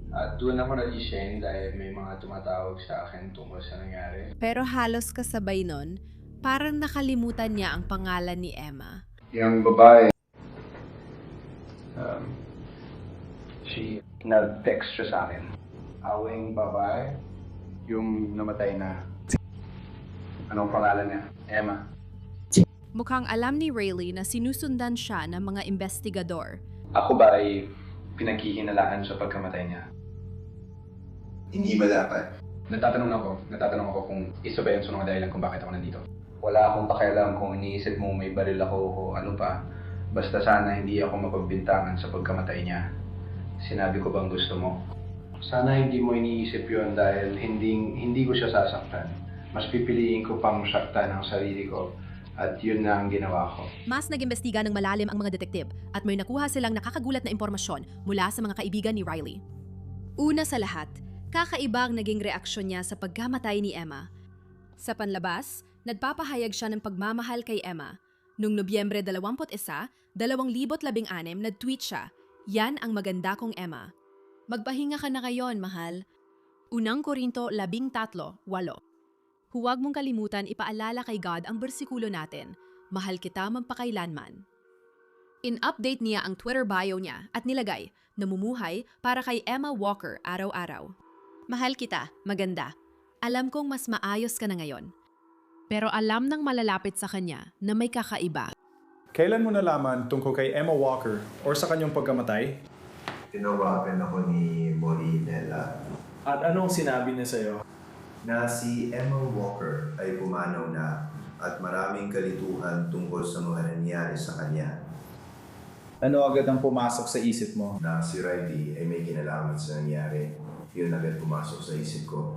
[SPEAKER 3] At doon ako nagising dahil may mga tumatawag sa akin tungkol sa nangyari.
[SPEAKER 2] Pero halos kasabay nun, parang nakalimutan niya ang pangalan ni Emma.
[SPEAKER 3] Yung babae, nag-text siya sa akin. Awing babae, yung namatay na. Anong pangalan niya? Emma.
[SPEAKER 2] Mukhang alam ni Rayleigh na sinusundan siya ng mga investigador.
[SPEAKER 3] Ako ba ay pinaghihinalaan sa pagkamatay niya?
[SPEAKER 14] Hindi ba dapat?
[SPEAKER 3] Natatanong ako kung isa ba yun sa mga dahilan kung bakit ako nandito. Wala akong pakialam kung iniisip mo may baril ako o ano pa. Basta sana hindi ako mapagbintangan sa pagkamatay niya. Sinabi ko bang gusto mo? Sana hindi mo iniisip yun dahil hindi ko siya sasaktan. Mas pipiliin ko pang saktan ang sarili ko at yun na ang ginawa ko.
[SPEAKER 2] Mas nag-imbestiga ng malalim ang mga detektib at may nakuha silang nakakagulat na impormasyon mula sa mga kaibigan ni Riley. Una sa lahat, kakaiba ang naging reaksyon niya sa pagkamatay ni Emma. Sa panlabas, nagpapahayag siya ng pagmamahal kay Emma. Noong Nobyembre 21, 2016, nag-tweet siya, "Yan ang maganda kong Emma. Magpahinga ka na ngayon, mahal." Unang Korinto 13:8. Huwag mong kalimutan ipaalala kay God ang bersikulo natin, "Mahal kita magpakailanman." In-update niya ang Twitter bio niya at nilagay, "Namumuhay para kay Emma Walker araw-araw." "Mahal kita, maganda. Alam kong mas maayos ka na ngayon." Pero alam ng malalapit sa kanya na may kakaiba.
[SPEAKER 7] Kailan mo nalaman tungkol kay Emma Walker or sa kanyang pagkamatay?
[SPEAKER 14] Tinawagan ako ni Morinella.
[SPEAKER 7] At anong sinabi niya sa'yo?
[SPEAKER 14] Na si Emma Walker ay pumanaw na at maraming kalituhan tungkol sa mga nangyari sa kanya.
[SPEAKER 7] Ano agad ang pumasok sa isip mo?
[SPEAKER 14] Na si Riley ay may kinalaman sa nangyari. Yun agad pumasok sa isip ko.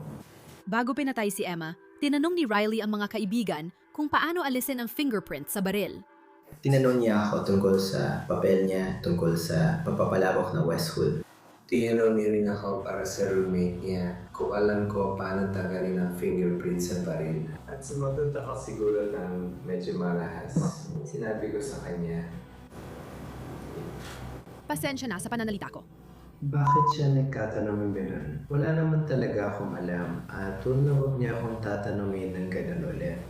[SPEAKER 2] Bago pinatay si Emma, tinanong ni Riley ang mga kaibigan kung paano alisin ang fingerprint sa baril.
[SPEAKER 8] Tinanong niya ako tungkol sa papel niya, tungkol sa pagpapalawak na Westwood.
[SPEAKER 4] Tinanong niya rin ako para sa roommate niya kung alam ko paano tanggalin ang fingerprint sa baril. At sumagot ako siguro ng medyo marahas. Sinabi ko sa kanya,
[SPEAKER 2] Pasensya na sa pananalita ko.
[SPEAKER 4] bakit siya nagkatanong ng gano'n? Wala naman talaga akong alam at huwag niya akong tatanungin ng gano'n ulit.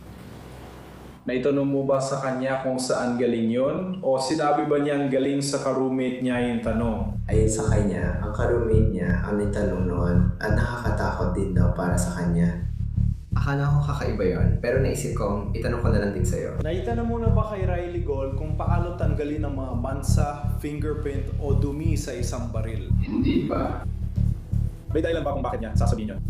[SPEAKER 7] Naitanong mo ba sa kanya kung saan galing yon? O sinabi ba niyang galing sa ka-roommate niya yung tanong?
[SPEAKER 4] Ayon sa kanya, ang ka-roommate niya ang nitanong noon at nakakatakot din daw para sa kanya.
[SPEAKER 8] Akala ko kakaiba yon, pero naisip kong itanong ko na lang din sa'yo.
[SPEAKER 7] Naitanong mo na ba kay Riley Gold kung paano tanggalin ang mga mansa, fingerprint o dumi sa isang baril?
[SPEAKER 3] Hindi pa.
[SPEAKER 7] May dahilan ba kung bakit niya sasabihin yun?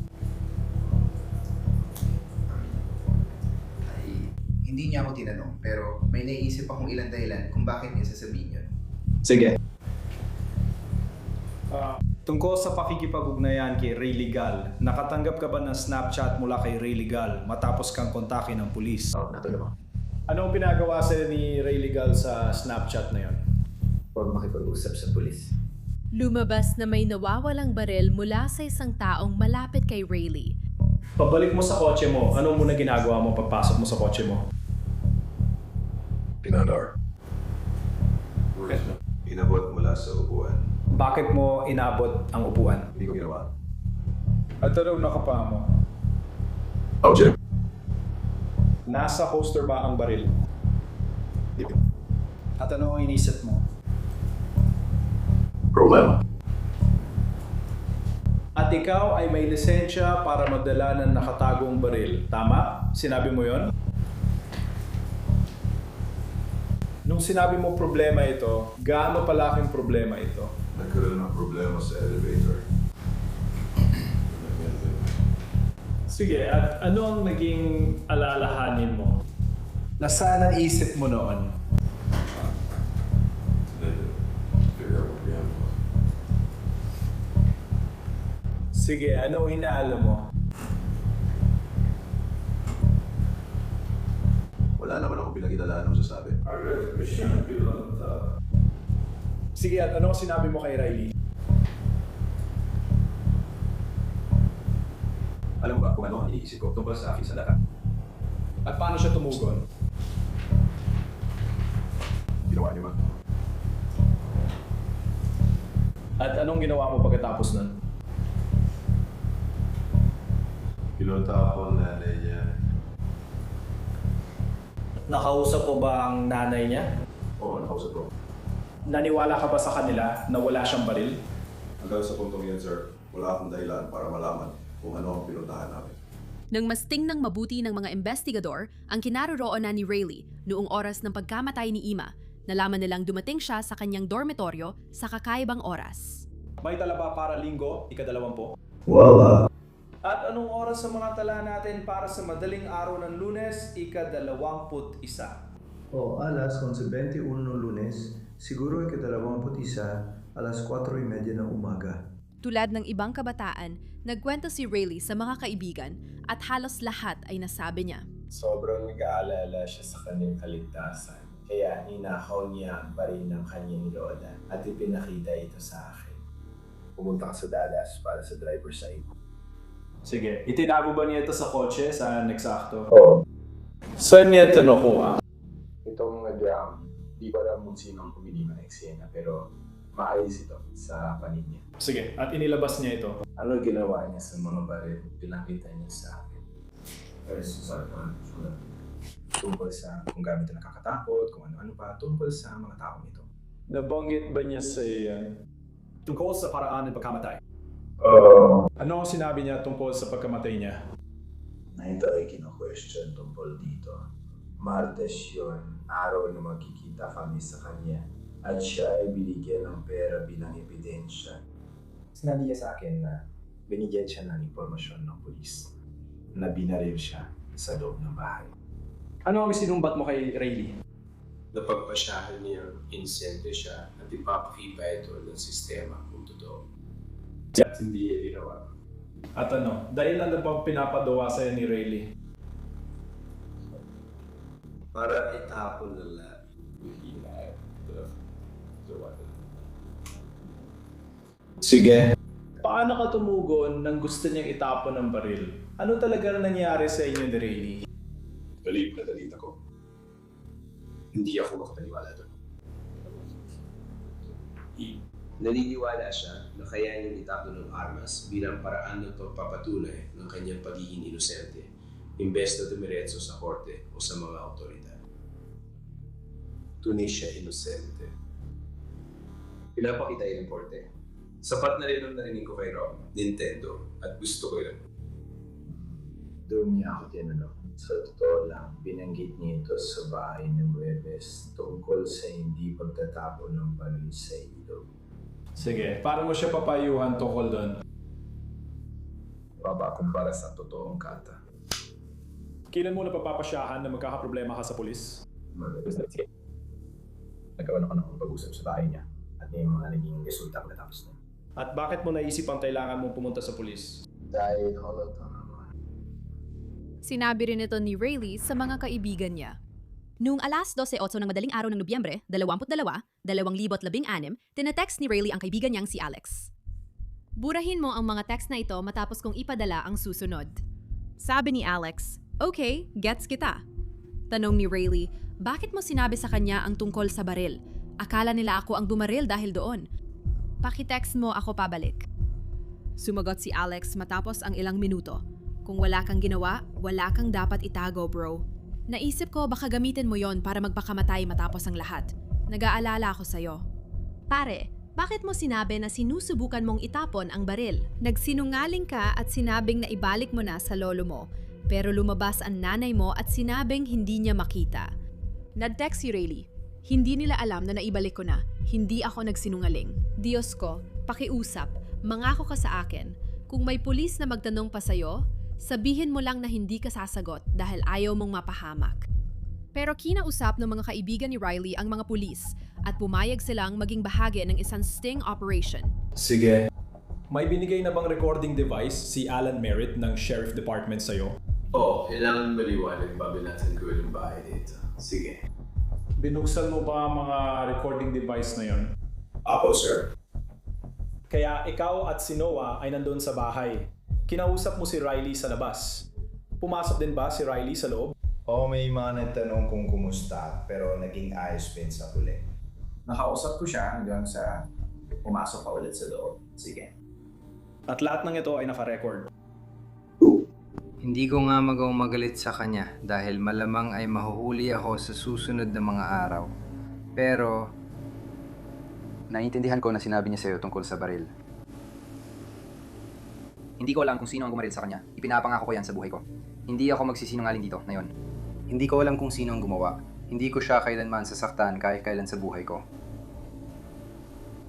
[SPEAKER 8] Hindi niya ako tinanong, pero may naiisip akong ilang dahilan kung bakit niya sasabihin yun.
[SPEAKER 7] Sige. Tungkol sa pakikipag-ugnayan kay Rayleigh Gal, nakatanggap ka ba ng Snapchat mula kay Rayleigh Gal matapos kang kontakin ng pulis?
[SPEAKER 8] Oo, natulog ako.
[SPEAKER 7] Ano ang pinagawa sa'yo ni Rayleigh Gal sa Snapchat na yon?
[SPEAKER 8] Huwag makipag-usap sa pulis.
[SPEAKER 2] Lumabas na may nawawalang baril mula sa isang taong malapit kay Rayleigh.
[SPEAKER 7] Pabalik mo sa kotse mo, ano muna ginagawa mo pagpasok mo sa kotse mo?
[SPEAKER 11] Pinandar. Inabot mula sa upuan.
[SPEAKER 7] Bakit mo inabot ang upuan?
[SPEAKER 11] Hindi ko ginawa.
[SPEAKER 7] At ano nakapaa mo?
[SPEAKER 11] Object.
[SPEAKER 7] Nasa holster ba ang baril? At ano ang inisip mo?
[SPEAKER 11] Problema.
[SPEAKER 7] At ikaw ay may lisensya para magdala ng nakatagong baril. Tama? Sinabi mo yon? Nung sinabi mo problema ito, gaano palaking problema ito?
[SPEAKER 11] Nagkaroon ng problema sa elevator.
[SPEAKER 7] Sige, at ano ang naging alalahanin mo? Nasaan ang isip mo noon? Sige, ano ang inaalam mo?
[SPEAKER 11] Wala naman ako pinag-inalaan ng sasabi.
[SPEAKER 7] Sige, at ano ang sinabi mo kay Riley?
[SPEAKER 11] Alam mo ba kung ano ang iniisip ko tungkol sa aking salata?
[SPEAKER 7] At paano siya tumugon?
[SPEAKER 12] ginawa ni Ma.
[SPEAKER 7] At anong ginawa mo pagkatapos nun?
[SPEAKER 11] Pinunta ako ang nanay niya.
[SPEAKER 7] Nakausap mo ba ang nanay niya?
[SPEAKER 12] Oo, nakausap ko.
[SPEAKER 7] Naniwala ka ba sa kanila na wala siyang baril?
[SPEAKER 11] Hanggang sa puntong yan, sir, wala akong dahilan para malaman kung ano ang pinuntahan namin.
[SPEAKER 2] Nang mas tingnang mabuti ng mga investigador ang kinaroroonan ni Rayleigh noong oras ng pagkamatay ni Ima, nalaman nilang dumating siya sa kanyang dormitoryo sa kakaibang oras.
[SPEAKER 7] May tala ba para linggo, ika-20?
[SPEAKER 8] Wala.
[SPEAKER 7] At anong oras sa mga tala natin para sa madaling araw ng Lunes, ika-21?
[SPEAKER 8] O alas 11:21 Lunes, siguro ika-21, alas 4:30 ng umaga.
[SPEAKER 2] Tulad ng ibang kabataan, nagkwento si Rayleigh sa mga kaibigan at halos lahat ay nasabi niya.
[SPEAKER 4] Sobrang nag-aalala siya sa kanyang kaligtasan. Kaya ninakaw niya ang baril ng kanyang lola at ipinakita ito sa akin. Pumunta ka sa Dallas para sa driver's side.
[SPEAKER 7] Sige, itinago ba niya ito sa kotse sa eksakto?
[SPEAKER 4] Oo.
[SPEAKER 7] Saan niya ito nakuha?
[SPEAKER 4] Itong drum, di ko alam kung sino ang pumili ng eksena pero maayos ito sa panig niya.
[SPEAKER 7] Sige, at inilabas niya ito.
[SPEAKER 4] Ano ginawa niya sa mga baril? Pinakita niya sa akin. Tungkol sa kung gamit na nakakatakot, kung ano-ano pa, tungkol sa mga taong ito.
[SPEAKER 7] Nabanggit ba niya sa tungkol sa paraan ng pagkamatay? Ano ang sinabi niya tungkol sa pagkamatay niya?
[SPEAKER 4] Na ito ay kino-question tungkol dito. Martes yun, araw na magkikita kami sa kanya at siya ay binigyan ng pera bilang ebidensya. Sinabi niya sa akin na binigyan siya ng impormasyon ng pulis na binaril siya sa loob ng bahay.
[SPEAKER 7] Ano ang sinumbat mo kay Rayleigh?
[SPEAKER 9] Napagpasyahan niyang inisente siya at ipapakita ito ng sistema kung totoo. At hindi niya ginawa.
[SPEAKER 7] At ano, dahil ano bang pinapadawa sa'yo ni Rayleigh?
[SPEAKER 9] Para itapon na lahat.
[SPEAKER 7] Sige. Paano ka tumugon nang gusto niyang itapon ng baril? Ano talaga nangyari sa inyo ni Rayleigh?
[SPEAKER 12] Galit na galit ako. Hindi ako makapaniwala doon.
[SPEAKER 9] Naniniwala siya na kaya niyang itapon ng armas bilang paraan ng pagpapatunay ng kanyang pagiging inosente, imbes na dumiretso sa korte o sa mga otoridad. Tunay siya inosente. Pinapakita yung korte. Sapat na rin ang narinig ko kay Rob, Nintendo, at gusto ko yun.
[SPEAKER 4] Doon niya ako tinanong. Sa totoo lang, binanggit niya ito sa bahay ng Webes tungkol sa hindi pagtatapon ng baril sa ilog.
[SPEAKER 7] Sige, paano mo siya papayuhan tungkol doon?
[SPEAKER 12] Baba kumpara sa totoong kata.
[SPEAKER 7] Kailan mo napapapasyahan na magkakaproblema ka sa pulis?
[SPEAKER 4] Nagkaroon ako ng pag-usap sa bahay niya at may mga naging resulta pagkatapos na.
[SPEAKER 7] At bakit mo naisip ang kailangan mong pumunta sa pulis?
[SPEAKER 4] Dahil holot ang naman.
[SPEAKER 2] Sinabi rin ito ni Rayleigh sa mga kaibigan niya. Noong alas 12:08 ng madaling araw ng Nobyembre, 22, 2016, tinetext ni Rayleigh ang kaibigan niyang si Alex. Burahin mo ang mga text na ito matapos kong ipadala ang susunod. Sabi ni Alex, "Okay, gets kita." Tanong ni Rayleigh, bakit mo sinabi sa kanya ang tungkol sa baril? Akala nila ako ang bumaril dahil doon. Pakitext mo ako pabalik. Sumagot si Alex matapos ang ilang minuto. Kung wala kang ginawa, wala kang dapat itago, bro. Naisip ko baka gamitin mo yon para magpakamatay matapos ang lahat. Nag-aalala ako sa'yo. Pare, bakit mo sinabi na sinusubukan mong itapon ang baril? Nagsinungaling ka at sinabing na ibalik mo na sa lolo mo, pero lumabas ang nanay mo at sinabing hindi niya makita. Nag-text si Rayleigh. Hindi nila alam na naibalik ko na. Hindi ako nagsinungaling. Diyos ko, pakiusap, mangako ka sa akin. Kung may pulis na magtanong pa sa'yo, sabihin mo lang na hindi ka sasagot dahil ayaw mong mapahamak. Pero kinausap ng mga kaibigan ni Riley ang mga pulis at pumayag silang maging bahagi ng isang sting operation.
[SPEAKER 7] Sige. May binigay na bang recording device si Alan Merritt ng Sheriff Department sa'yo?
[SPEAKER 9] Oo, kailangan maliwanag bago natin gawin ang bahay dito. Sige.
[SPEAKER 7] Binuksan mo ba ang mga recording device na yon?
[SPEAKER 9] Apo, sir.
[SPEAKER 7] Kaya ikaw at si Noah ay nandun sa bahay. Kinausap mo si Riley sa labas. Pumasok din ba si Riley sa loob?
[SPEAKER 5] Oo, may mga nagtanong kung kumusta, pero naging ayos din sa huli.
[SPEAKER 7] Nakausap ko siya hanggang sa pumasok pa ulit sa loob. Sige. At lahat ng ito ay naka-record.
[SPEAKER 4] Hindi ko nga magalit sa kanya dahil malamang ay mahuhuli ako sa susunod na mga araw. Pero,
[SPEAKER 10] Naiintindihan ko na sinabi niya sa'yo tungkol sa baril. Hindi ko alam kung sino ang gumaril sa kanya. Ipinapangako ko yan sa buhay ko. Hindi ako magsisinungaling dito ngayon. Hindi ko alam kung sino ang gumawa. Hindi ko siya kailanman sasaktan kahit kailan sa buhay ko.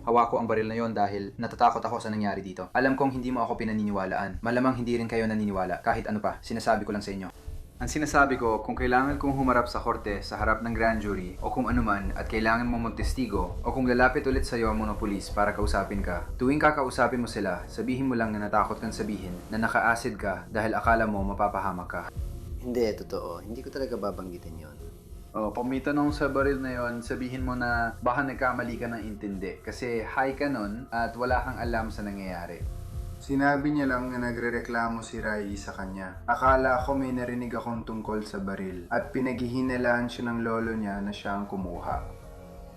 [SPEAKER 10] Hawak ko ang baril na yon dahil natatakot ako sa nangyari dito. Alam kong hindi mo ako pinaniniwalaan. Malamang hindi rin kayo naniniwala. Kahit ano pa, sinasabi ko lang sa inyo. Ang sinasabi ko, kung kailangan kong humarap sa korte sa harap ng grand jury o kung anuman at kailangan mo magtestigo o kung lalapit ulit sa iyo ang mga pulis para kausapin ka, tuwing kakausapin mo sila, sabihin mo lang na natakot kang sabihin na naka-acid ka dahil akala mo mapapahamak ka.
[SPEAKER 8] Hindi, totoo. Hindi ko talaga babanggitin yon.
[SPEAKER 4] Pag may tanong sa baril na yon, sabihin mo na baka nagkamali ka ng intindi kasi high ka nun at wala kang alam sa nangyayari. Sinabi niya lang na nagrereklamo si Riley sa kanya. Akala ko may narinig akong tungkol sa baril at pinaghihinalaan siya ng lolo niya na siya ang kumuha.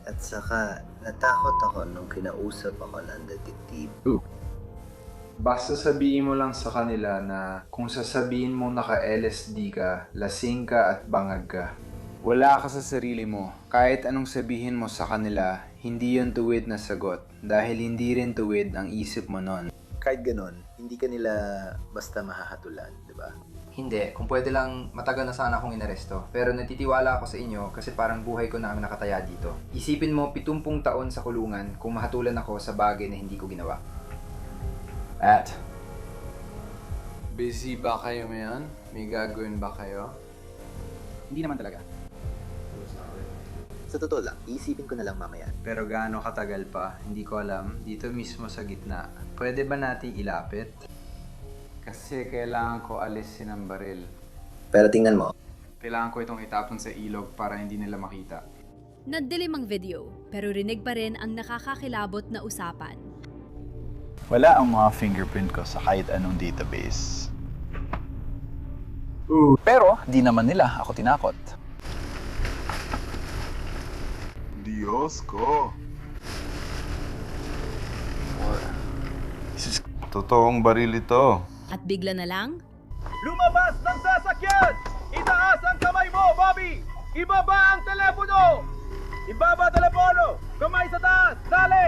[SPEAKER 8] At saka, natakot ako nung kinausap ako ng detective.
[SPEAKER 4] Basta sabihin mo lang sa kanila na kung sasabihin mo naka-LSD ka, lasing ka at bangag ka. Wala ka sa sarili mo. Kahit anong sabihin mo sa kanila, hindi yun tuwid na sagot dahil hindi rin tuwid ang isip mo nun.
[SPEAKER 8] Kahit ganon, hindi ka nila basta mahahatulan, di ba?
[SPEAKER 10] Hindi, kung pwede lang matagal na sana akong inaresto. Pero natitiwala ako sa inyo kasi parang buhay ko na ang nakataya dito. Isipin mo 70 taon sa kulungan kung mahatulan ako sa bagay na hindi ko ginawa.
[SPEAKER 4] At, busy ba kayo ngayon? May gagawin ba kayo?
[SPEAKER 10] Hindi naman talaga.
[SPEAKER 8] Sa totoo lang, iisipin ko na lang mamaya.
[SPEAKER 4] Pero gaano katagal pa? Hindi ko alam. Dito mismo sa gitna. Pwede ba natin ilapit? Kasi kailangan ko alisin ang baril.
[SPEAKER 8] Pero tingnan mo.
[SPEAKER 4] Kailangan ko itong itapon sa ilog para hindi nila makita.
[SPEAKER 2] Nagdilim ang video, pero rinig pa rin ang nakakakilabot na usapan.
[SPEAKER 5] Wala ang mga fingerprint ko sa kahit anong database. Pero di naman nila ako tinakot. Diyos ko. Totoong baril ito.
[SPEAKER 2] At bigla na lang,
[SPEAKER 18] Lumabas ng sasakyan! Itaas ang kamay mo, Bobby! Ibaba ang telepono! Ibaba telepono! Kamay sa taas! Dali!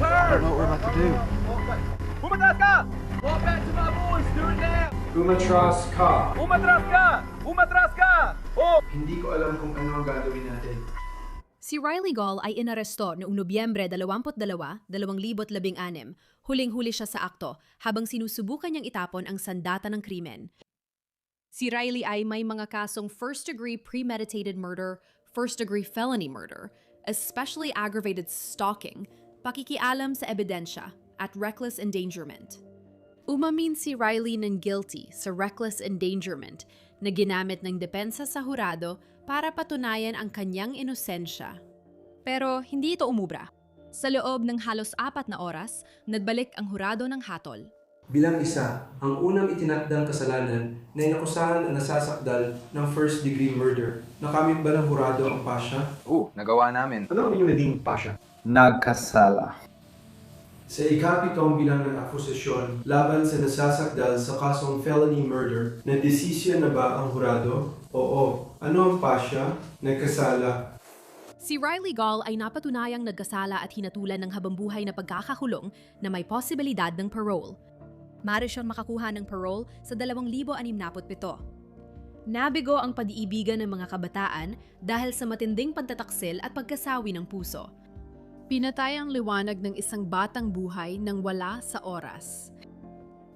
[SPEAKER 18] Sir!
[SPEAKER 5] I don't know what we're about to do.
[SPEAKER 18] Umatras ka! Walk back to my boys! Do it now!
[SPEAKER 4] Umatras ka!
[SPEAKER 18] Umatras ka! Umatras ka! Oh!
[SPEAKER 4] Hindi ko alam kung ano ang gagawin natin.
[SPEAKER 2] si Riley Gall ay inaresto noong Nobyembre 22, 2016. Huling-huli siya sa akto habang sinusubukan niyang itapon ang sandata ng krimen. Si Riley ay may mga kasong first-degree premeditated murder, first-degree felony murder, especially aggravated stalking, pakikialam sa ebidensya, at reckless endangerment. Umamin si Riley ng guilty sa reckless endangerment na ginamit ng depensa sa hurado para patunayan ang kanyang inosensya. Pero hindi ito umubra. Sa loob ng halos 4 na oras, nagbalik ang hurado ng hatol.
[SPEAKER 19] Bilang isa, ang unang itinakdang kasalanan na inakusahan na nasasakdal ng first-degree murder. Nakamit ba ng hurado ang pasya?
[SPEAKER 4] Nagawa namin.
[SPEAKER 19] Ano ang inyong naging pasya?
[SPEAKER 4] Nagkasala.
[SPEAKER 19] Sa ikapitong bilang ng akusasyon laban sa nasasakdal sa kasong felony murder, nadesisyon na ba ang hurado? Oo. Ano ang pasya? Nagkasala.
[SPEAKER 2] Si Riley Gall ay napatunayang nagkasala at hinatulan ng habambuhay na pagkakakulong na may posibilidad ng parole. Maaari siyang makakuha ng parole sa 2067. Nabigo ang pag-iibigan ng mga kabataan dahil sa matinding pagtataksil at pagkasawi ng puso. Pinatay ang liwanag ng isang batang buhay nang wala sa oras.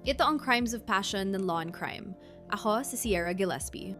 [SPEAKER 2] Ito ang Crimes of Passion ng Law and Crime. Ako si Sierra Gillespie.